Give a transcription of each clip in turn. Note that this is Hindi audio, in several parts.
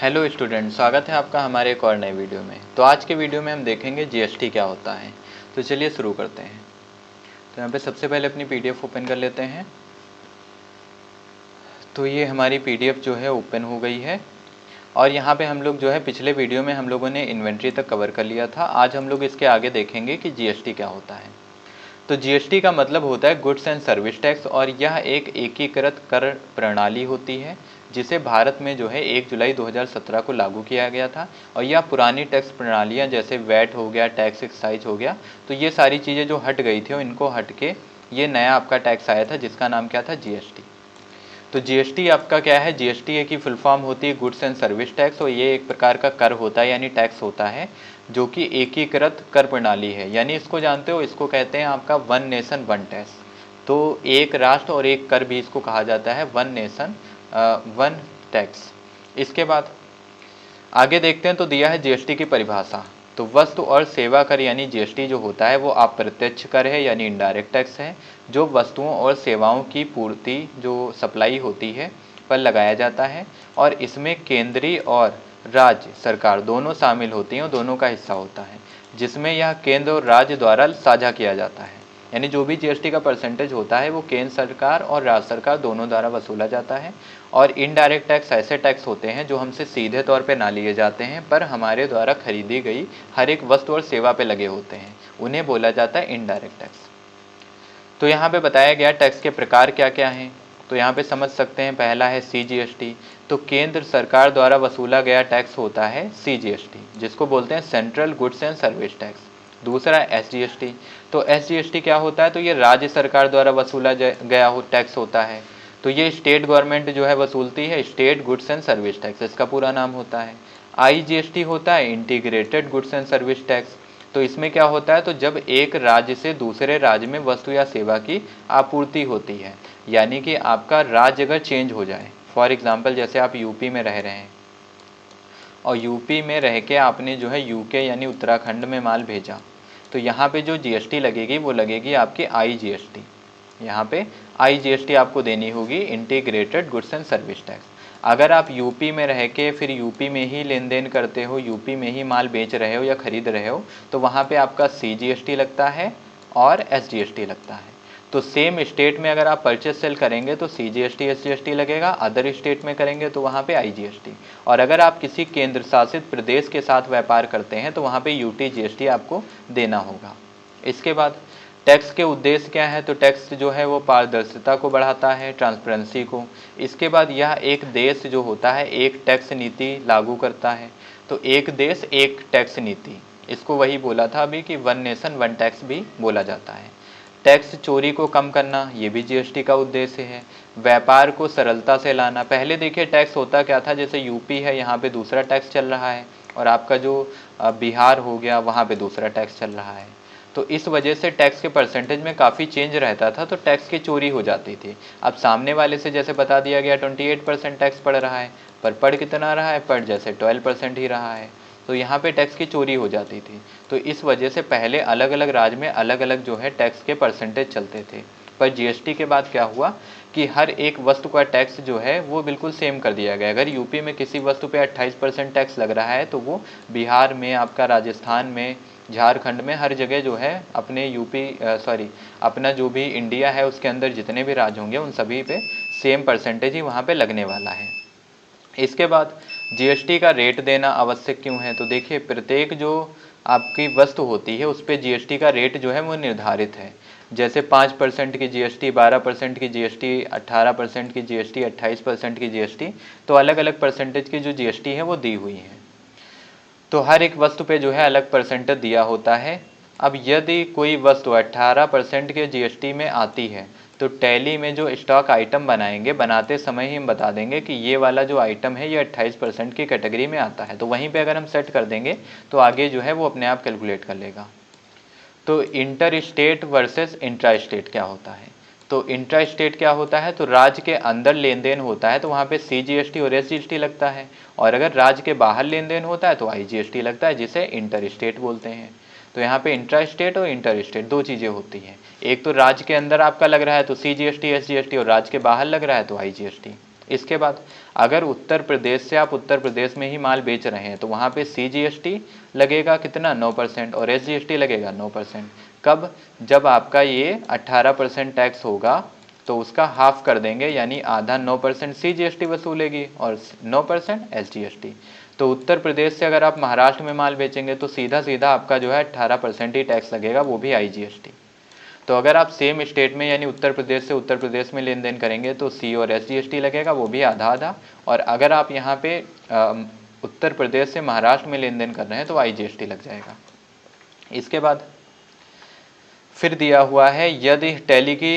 हेलो स्टूडेंट, स्वागत है आपका हमारे एक और नए वीडियो में। तो आज के वीडियो में हम देखेंगे जीएसटी क्या होता है। तो चलिए शुरू करते हैं। तो यहाँ पे सबसे पहले अपनी पीडीएफ ओपन कर लेते हैं। तो ये हमारी पीडीएफ जो है ओपन हो गई है और यहाँ पे हम लोग जो है पिछले वीडियो में हम लोगों ने इन्वेंट्री तक कवर कर लिया था। आज हम लोग इसके आगे देखेंगे कि जीएसटी क्या होता है। तो जीएसटी का मतलब होता है गुड्स एंड सर्विस टैक्स और यह एक एकीकृत कर प्रणाली होती है जिसे भारत में जो है 1 जुलाई 2017 को लागू किया गया था। और यह पुरानी टैक्स प्रणालियां जैसे वैट हो गया, टैक्स एक्साइज हो गया, तो ये सारी चीज़ें जो हट गई थी इनको हट के ये नया आपका टैक्स आया था जिसका नाम क्या था, जीएसटी। तो जीएसटी आपका क्या है, जीएसटी की फुल फॉर्म होती है गुड्स एंड सर्विस टैक्स और ये एक प्रकार का कर होता है यानी टैक्स होता है जो कि एकीकृत कर प्रणाली है। यानी इसको जानते हो, इसको कहते हैं आपका वन नेशन वन टैक्स। तो एक राष्ट्र और एक कर भी इसको कहा जाता है, वन नेशन वन टैक्स। इसके बाद आगे देखते हैं। तो दिया है जीएसटी की परिभाषा। तो वस्तु और सेवा कर यानी जीएसटी जो होता है वो अप्रत्यक्ष कर है यानी इनडायरेक्ट टैक्स है जो वस्तुओं और सेवाओं की पूर्ति जो सप्लाई होती है पर लगाया जाता है और इसमें केंद्रीय और राज्य सरकार दोनों शामिल होती हैं और दोनों का हिस्सा होता है, जिसमें यह केंद्र और राज्य द्वारा साझा किया जाता है। यानी जो भी जीएसटी का परसेंटेज होता है वो केंद्र सरकार और राज्य सरकार दोनों द्वारा वसूला जाता है। और इनडायरेक्ट टैक्स ऐसे टैक्स होते हैं जो हमसे सीधे तौर पे ना लिए जाते हैं पर हमारे द्वारा खरीदी गई हर एक वस्तु और सेवा पे लगे होते हैं, उन्हें बोला जाता है इनडायरेक्ट टैक्स। तो यहाँ पे बताया गया टैक्स के प्रकार क्या क्या हैं। तो यहाँ पे समझ सकते हैं, पहला है सीजीएसटी। तो केंद्र सरकार द्वारा वसूला गया टैक्स होता है सीजीएसटी, जिसको बोलते हैं central goods and service tax. दूसरा है एसजीएसटी। तो एसजीएसटी क्या होता है, तो ये राज्य सरकार द्वारा वसूला गया टैक्स होता है। तो ये स्टेट गवर्नमेंट जो है वसूलती है, state goods and service tax इसका पूरा नाम होता है। आईजीएसटी होता है integrated goods and service tax. तो इसमें क्या होता है, तो जब एक राज्य से दूसरे राज्य में वस्तु या सेवा की आपूर्ति होती है, यानी कि आपका राज्य अगर चेंज हो जाए, फॉर एग्जांपल जैसे आप यूपी में रह रहे हैं और यूपी में रह के आपने जो है यूके यानी उत्तराखंड में माल भेजा, तो यहाँ पे जो जीएसटी लगेगी वो लगेगी आपकी आईजीएसटी। यहाँ पे आईजीएसटी आपको देनी होगी, integrated goods and service tax. अगर आप यूपी में रह के फिर यूपी में ही लेन देन करते हो, यूपी में ही माल बेच रहे हो या खरीद रहे हो, तो वहाँ पे आपका सीजीएसटी लगता है और एसजीएसटी लगता है। तो सेम स्टेट में अगर आप परचेस सेल करेंगे तो सीजीएसटी एसजीएसटी लगेगा, अदर स्टेट में करेंगे तो वहाँ पे आईजीएसटी। और अगर आप किसी केंद्र शासित प्रदेश के साथ व्यापार करते हैं तो वहाँ पे यूटीजीएसटी आपको देना होगा। इसके बाद टैक्स के उद्देश्य क्या है, तो टैक्स जो है वो पारदर्शिता को बढ़ाता है, ट्रांसपेरेंसी को। इसके बाद यह एक देश जो होता है एक टैक्स नीति लागू करता है। तो एक देश एक टैक्स नीति, इसको वही बोला था अभी कि वन नेशन वन टैक्स भी बोला जाता है। टैक्स चोरी को कम करना, ये भी जीएसटी का उद्देश्य है। व्यापार को सरलता से लाना। पहले देखिए टैक्स होता क्या था, जैसे यूपी है यहाँ पे दूसरा टैक्स चल रहा है और आपका जो बिहार हो गया वहाँ पे दूसरा टैक्स चल रहा है। तो इस वजह से टैक्स के परसेंटेज में काफ़ी चेंज रहता था, तो टैक्स की चोरी हो जाती थी। अब सामने वाले से जैसे बता दिया गया 28% टैक्स पड़ रहा है, पर पड़ कितना रहा है, पड़ जैसे 12% ही रहा है, तो यहाँ पे टैक्स की चोरी हो जाती थी। तो इस वजह से पहले अलग अलग राज्य में अलग अलग जो है टैक्स के परसेंटेज चलते थे। पर जीएसटी के बाद क्या हुआ कि हर एक वस्तु का टैक्स जो है वो बिल्कुल सेम कर दिया गया। अगर यूपी में किसी वस्तु पे 28% टैक्स लग रहा है तो वो बिहार में, आपका राजस्थान में, झारखंड में, हर जगह जो है अपने अपना जो भी इंडिया है उसके अंदर जितने भी राज्य होंगे उन सभी पे सेम परसेंटेज ही वहाँ पे लगने वाला है। इसके बाद जीएसटी का रेट देना आवश्यक क्यों है, तो देखिए प्रत्येक जो आपकी वस्तु होती है उस पर जीएसटी का रेट जो है वो निर्धारित है। जैसे 5% की जीएसटी, 12% की जीएसटी, 18% की जीएसटी, 28% की जीएसटी, तो अलग अलग परसेंटेज की जो जीएसटी है वो दी हुई है। तो हर एक वस्तु पे जो है अलग परसेंटेज दिया होता है। अब यदि कोई वस्तु 18% के जीएसटी में आती है तो टैली में जो स्टॉक आइटम बनाएंगे, बनाते समय ही हम बता देंगे कि ये वाला जो आइटम है ये 28% की कैटेगरी में आता है। तो वहीं पे अगर हम सेट कर देंगे तो आगे जो है वो अपने आप कैलकुलेट कर लेगा। तो inter state versus intra state क्या होता है, तो इंट्रा स्टेट क्या होता है, तो राज्य के अंदर लेन देन होता है तो वहाँ पे सीजीएसटी और एसजीएसटी लगता है, और अगर राज्य के बाहर लेन देन होता है तो आईजीएसटी लगता है, जिसे इंटर स्टेट बोलते हैं। तो यहाँ पे इंट्रा स्टेट और इंटर स्टेट दो चीज़ें होती हैं। एक तो राज्य के अंदर आपका लग रहा है तो सीजीएसटी एसजीएसटी, और राज्य के बाहर लग रहा है तो आईजीएसटी। इसके बाद अगर उत्तर प्रदेश से आप उत्तर प्रदेश में ही माल बेच रहे हैं तो वहाँ पे CGST लगेगा कितना 9% और SGST लगेगा 9%। कब? जब आपका ये 18% टैक्स होगा तो उसका हाफ कर देंगे, यानी आधा 9% CGST वसूलेगी और 9% SGST। तो उत्तर प्रदेश से अगर आप महाराष्ट्र में माल बेचेंगे तो सीधा सीधा आपका जो है 18% ही टैक्स लगेगा, वो भी IGST। तो अगर आप सेम स्टेट में यानी उत्तर प्रदेश से उत्तर प्रदेश में लेन देन करेंगे तो C और SGST लगेगा, वो भी आधा आधा। और अगर आप यहाँ पे उत्तर प्रदेश से महाराष्ट्र में लेन देन कर रहे हैं तो IGST लग जाएगा। इसके बाद फिर दिया हुआ है यदि टैली की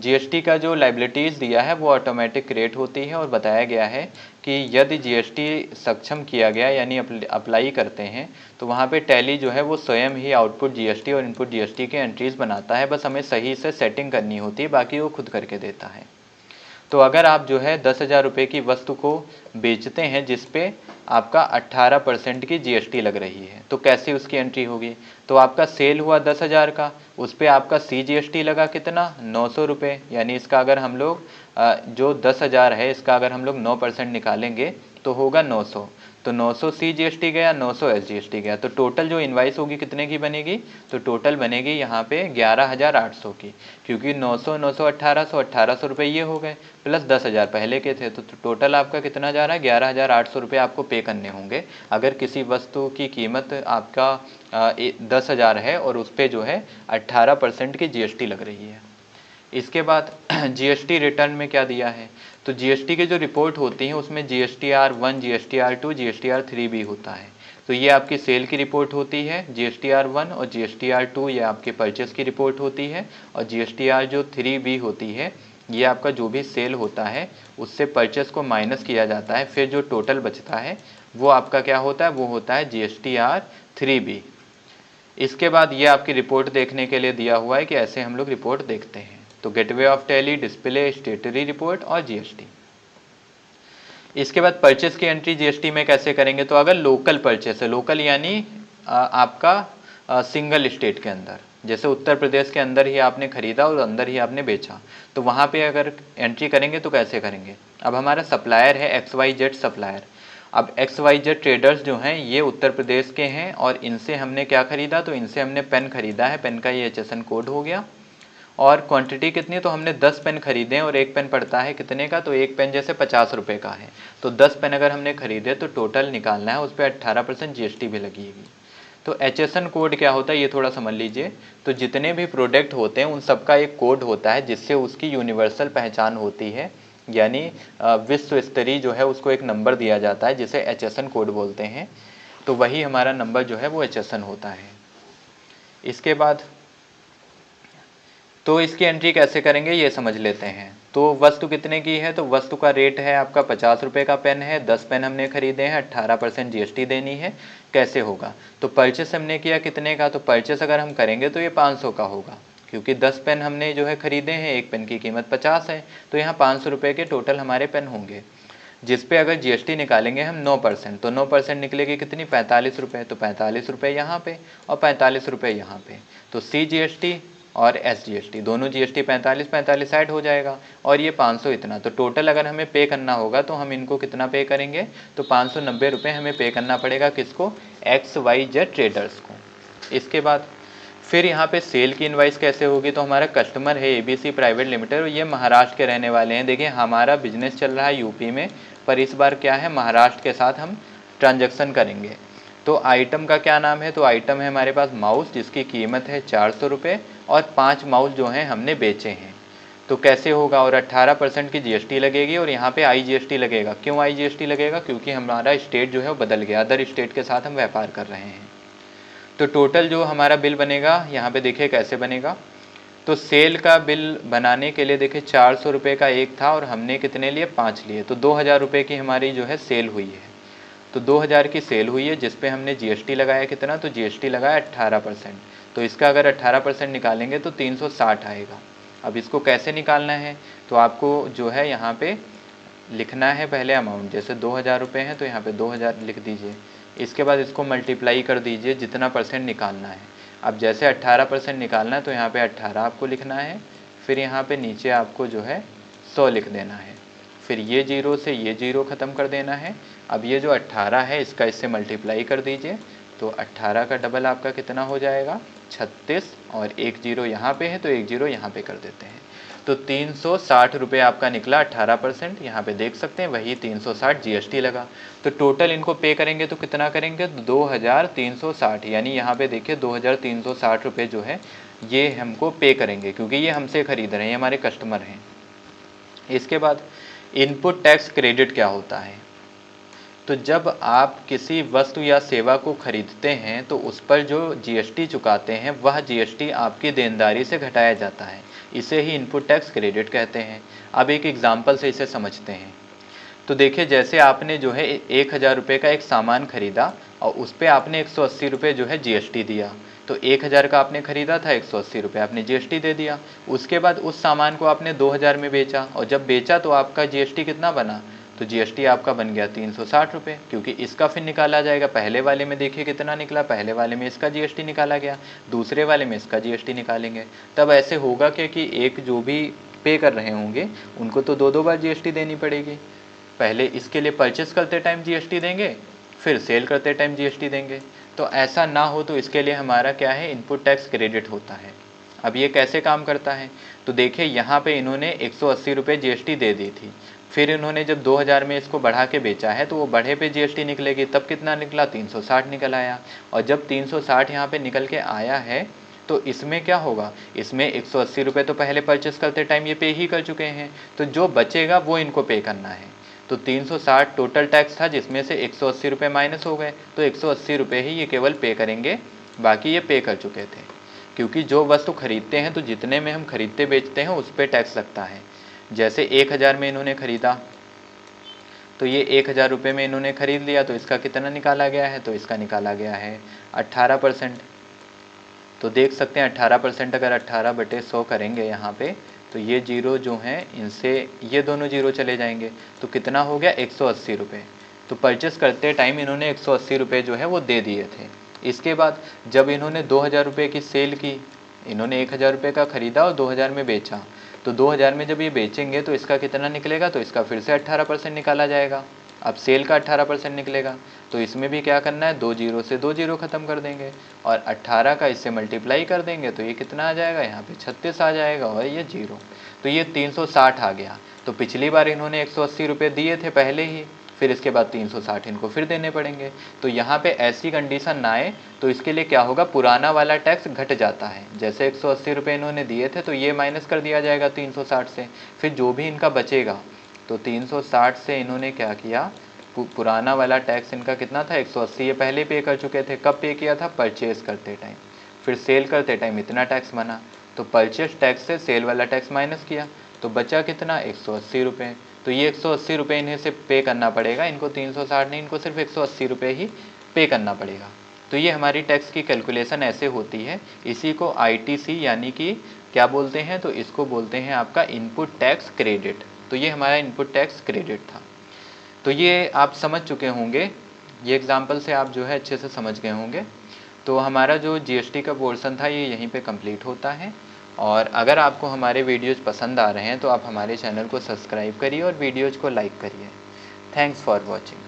GST का जो लाइबिलिटीज़ दिया है वो ऑटोमेटिक क्रिएट होती है, और बताया गया है कि यदि GST सक्षम किया गया यानी अप्लाई करते हैं तो वहाँ पे टैली जो है वो स्वयं ही आउटपुट GST और इनपुट GST के एंट्रीज बनाता है, बस हमें सही से सेटिंग करनी होती है, बाकी वो खुद करके देता है। तो अगर आप जो है 10,000 रुपये की वस्तु को बेचते हैं जिस पे आपका 18% की GST लग रही है, तो कैसे उसकी एंट्री होगी? तो आपका सेल हुआ 10,000 का, उस पर आपका CGST लगा कितना 900 रुपये, यानी इसका अगर हम लोग जो 10,000 है इसका अगर हम लोग 9% निकालेंगे तो होगा 900। तो 900 CGST गया, 900 SGST गया, तो टोटल जो इनवाइस होगी कितने की बनेगी? तो टोटल बनेगी यहाँ पे 11,800 की, क्योंकि 900 900 1800 रुपये ये हो गए प्लस 10,000 पहले के थे, तो टोटल आपका कितना जा रहा है? 11,800 रुपये आपको पे करने होंगे अगर किसी वस्तु की कीमत आपका 10,000 है और उस पर जो है 18% की GST लग रही है। इसके बाद GST रिटर्न में क्या दिया है? तो GST के जो रिपोर्ट होती हैं उसमें GSTR1, GSTR2, GSTR3 भी होता है। तो ये आपकी सेल की रिपोर्ट होती है GSTR1, और GSTR2 ये आपके परचेस की रिपोर्ट होती है, और GSTR जो 3 भी होती है ये आपका जो भी सेल होता है उससे परचेस को माइनस किया जाता है, फिर जो टोटल बचता है वो आपका क्या होता है? वो होता है GSTR3B। इसके बाद ये आपकी रिपोर्ट देखने के लिए दिया हुआ है कि ऐसे हम लोग रिपोर्ट देखते हैं। तो gateway of tally, display, स्टेटरी report और GST। इसके बाद परचेस की एंट्री GST में कैसे करेंगे? तो अगर लोकल परचेस है, लोकल यानी आपका सिंगल स्टेट के अंदर, जैसे उत्तर प्रदेश के अंदर ही आपने खरीदा और अंदर ही आपने बेचा, तो वहाँ पे अगर एंट्री करेंगे तो कैसे करेंगे? अब हमारा सप्लायर है XYZ सप्लायर। अब XYZ ट्रेडर्स जो हैं ये उत्तर प्रदेश के हैं और इनसे हमने क्या खरीदा? तो इनसे हमने पेन खरीदा है, पेन का ये HSN कोड हो गया। और क्वांटिटी कितनी? तो हमने 10 पेन खरीदे हैं और एक पेन पड़ता है कितने का? तो एक पेन जैसे 50 रुपये का है, तो 10 पेन अगर हमने खरीदे तो टोटल निकालना है, उस पर 18% GST भी लगेगी। तो HSN कोड क्या होता है ये थोड़ा समझ लीजिए। तो जितने भी प्रोडक्ट होते हैं उन सबका एक कोड होता है जिससे उसकी यूनिवर्सल पहचान होती है, यानी विश्व स्तरीय जो है उसको एक नंबर दिया जाता है जिसे HSN कोड बोलते हैं। तो वही हमारा नंबर जो है वो HSN होता है। इसके बाद तो इसकी एंट्री कैसे करेंगे ये समझ लेते हैं। तो वस्तु कितने की है? तो वस्तु का रेट है आपका 50 रुपये का पेन है, 10 पेन हमने खरीदे हैं, 18% GST देनी है। कैसे होगा? तो परचेस हमने किया कितने का? तो परचेस अगर हम करेंगे तो ये 500 का होगा, क्योंकि 10 पेन हमने जो है खरीदे हैं, एक पेन की कीमत 50 है, तो यहाँ 500 रुपये के टोटल हमारे पेन होंगे, जिस पे अगर GST निकालेंगे हम 9%, तो 9% निकलेगी कितनी? 45 रुपये। तो 45 रुपये यहाँ पे और 45 रुपये यहाँ पे, तो CGST और SGST दोनों GST 45 ऐड हो जाएगा और ये 500 इतना। तो टोटल अगर हमें पे करना होगा तो हम इनको कितना पे करेंगे? तो 590 रुपये हमें पे करना पड़ेगा। किसको? XYZ ट्रेडर्स को। इसके बाद फिर यहाँ पे सेल की इनवाइस कैसे होगी? तो हमारा कस्टमर है ABC प्राइवेट लिमिटेड और ये महाराष्ट्र के रहने वाले हैं। देखिए हमारा बिजनेस चल रहा है यूपी में, पर इस बार क्या है महाराष्ट्र के साथ हम ट्रांजैक्शन करेंगे। तो आइटम का क्या नाम है? तो आइटम है हमारे पास माउस, जिसकी कीमत है 400 रुपये और 5 माउस जो हैं हमने बेचे हैं। तो कैसे होगा? और 18% की GST लगेगी और यहाँ पे IGST लगेगा। क्यों IGST लगेगा? क्योंकि हमारा स्टेट जो है वो बदल गया, अदर स्टेट के साथ हम व्यापार कर रहे हैं। तो टोटल जो हमारा बिल बनेगा यहाँ पे देखिए कैसे बनेगा। तो सेल का बिल बनाने के लिए देखिए 400 रुपये का एक था और हमने कितने लिए? 5 लिए, तो 2000 रुपये की हमारी जो है सेल हुई है। तो 2000 की सेल हुई है जिस पे हमने GST लगाया कितना? तो GST लगाया 18%। तो इसका अगर 18% निकालेंगे तो 360 आएगा। अब इसको कैसे निकालना है? तो आपको जो है यहाँ पे लिखना है पहले अमाउंट, जैसे 2000 रुपये हैं तो यहाँ पे 2000 लिख दीजिए। इसके बाद इसको मल्टीप्लाई कर दीजिए जितना परसेंट निकालना है। अब जैसे 18% निकालना है तो यहाँ पे 18 आपको लिखना है, फिर यहाँ पे नीचे आपको जो है 100 लिख देना है, फिर ये 0 से ये 0 ख़त्म कर देना है। अब ये जो 18 है इसका इससे मल्टीप्लाई कर दीजिए, तो 18 का डबल आपका कितना हो जाएगा 36, और एक 0 यहाँ पे है तो एक 0 यहाँ पे कर देते हैं। तो 360 रुपये आपका निकला 18%। यहाँ पे देख सकते हैं वही 360 जीएसटी लगा। तो टोटल इनको पे करेंगे तो कितना करेंगे 2360, यानी यहाँ पे देखिए 2360 रुपये जो है ये हमको पे करेंगे, क्योंकि ये हमसे खरीद रहे हैं, ये हमारे कस्टमर हैं। इसके बाद इनपुट टैक्स क्रेडिट क्या होता है? तो जब आप किसी वस्तु या सेवा को खरीदते हैं तो उस पर जो जीएसटी चुकाते हैं वह जीएसटी आपकी देनदारी से घटाया जाता है, इसे ही इनपुट टैक्स क्रेडिट कहते हैं। अब एक एग्जांपल से इसे समझते हैं। तो देखिए, जैसे आपने जो है 1000 रुपये का एक सामान खरीदा और उस पर आपने 180 रुपये जो है जीएसटी दिया। तो 1000 का आपने खरीदा था, 180 रुपये आपने जीएसटी दे दिया। उसके बाद उस सामान को आपने 2000 में बेचा, और जब बेचा तो आपका जीएसटी कितना बना? तो जीएसटी आपका बन गया 360 रुपये, क्योंकि इसका फिर निकाला जाएगा। पहले वाले में देखिए कितना निकला, पहले वाले में इसका जीएसटी निकाला गया, दूसरे वाले में इसका जीएसटी निकालेंगे। तब ऐसे होगा कि एक जो भी पे कर रहे होंगे उनको तो दो बार जीएसटी देनी पड़ेगी। पहले इसके लिए परचेस करते टाइम जीएसटी देंगे, फिर सेल करते टाइम जीएसटी देंगे। तो ऐसा ना हो तो इसके लिए हमारा क्या है, इनपुट टैक्स क्रेडिट होता है। अब ये कैसे काम करता है? तो देखिए, यहाँ पे इन्होंने 180 रुपये जीएसटी दे दी थी, फिर इन्होंने जब 2000 में इसको बढ़ा के बेचा है तो वो बढ़े पे जीएसटी निकलेगी, तब कितना निकला 360 निकल आया। और जब 360 यहाँ पे निकल के आया है तो इसमें क्या होगा, इसमें 180 रुपये तो पहले परचेस करते टाइम ये पे ही कर चुके हैं, तो जो बचेगा वो इनको पे करना है। तो 360 टोटल टैक्स था, जिसमें से 180 रुपये माइनस हो गए, तो 180 रुपये ही ये केवल पे करेंगे, बाकी ये पे कर चुके थे। क्योंकि जो वस्तु खरीदते हैं तो जितने में हम खरीदते बेचते हैं उस पर टैक्स लगता है। जैसे 1000 में इन्होंने खरीदा, तो ये 1000 रुपये में इन्होंने खरीद लिया, तो इसका कितना निकाला गया है? तो इसका निकाला गया है 18%। तो देख सकते हैं 18%, अगर 18/100 करेंगे यहाँ पे, तो ये 0 जो हैं इनसे ये दोनों 0 चले जाएंगे, तो कितना हो गया 180 रुपये। तो परचेस करते टाइम इन्होंने 180 रुपये जो है वो दे दिए थे। इसके बाद जब इन्होंने 2000 रुपये की सेल की, इन्होंने 1000 रुपये का ख़रीदा और 2000 में बेचा, तो 2000 में जब ये बेचेंगे तो इसका कितना निकलेगा? तो इसका फिर से 18% निकाला जाएगा। अब सेल का 18% निकलेगा, तो इसमें भी क्या करना है, 2 0 से 2 0 ख़त्म कर देंगे और 18 का इससे मल्टीप्लाई कर देंगे, तो ये कितना आ जाएगा, यहाँ पे 36 आ जाएगा और ये 0। तो ये 360 आ गया। तो पिछली बार इन्होंने 180 रुपये दिए थे पहले ही, फिर इसके बाद 360 इनको फिर देने पड़ेंगे। तो यहाँ पे ऐसी कंडीशन ना आए, तो इसके लिए क्या होगा, पुराना वाला टैक्स घट जाता है। जैसे 180 रुपये इन्होंने दिए थे तो ये माइनस कर दिया जाएगा 360 से, फिर जो भी इनका बचेगा, तो 360 से इन्होंने क्या किया, पुराना वाला टैक्स इनका कितना था 180, ये पहले पे कर चुके थे। कब पे किया था? परचेज़ करते टाइम। फिर सेल करते टाइम इतना टैक्स बना, तो परचेज टैक्स से सेल वाला टैक्स माइनस किया, तो बचा कितना 180 रुपये। तो ये 180 रुपये इन्हें से पे करना पड़ेगा, इनको 360 नहीं, इनको सिर्फ 180 रुपये ही पे करना पड़ेगा। तो ये हमारी टैक्स की कैलकुलेशन ऐसे होती है। इसी को आईटीसी यानी कि क्या बोलते हैं, तो इसको बोलते हैं आपका इनपुट टैक्स क्रेडिट। तो ये हमारा इनपुट टैक्स क्रेडिट था। तो ये आप समझ चुके होंगे, ये एग्जाम्पल से आप जो है अच्छे से समझ गए होंगे। तो हमारा जो जीएसटी का पोर्शन था ये यहीं पे कंप्लीट होता है। और अगर आपको हमारे वीडियोज़ पसंद आ रहे हैं तो आप हमारे चैनल को सब्सक्राइब करिए और वीडियोज़ को लाइक करिए। Thanks for watching.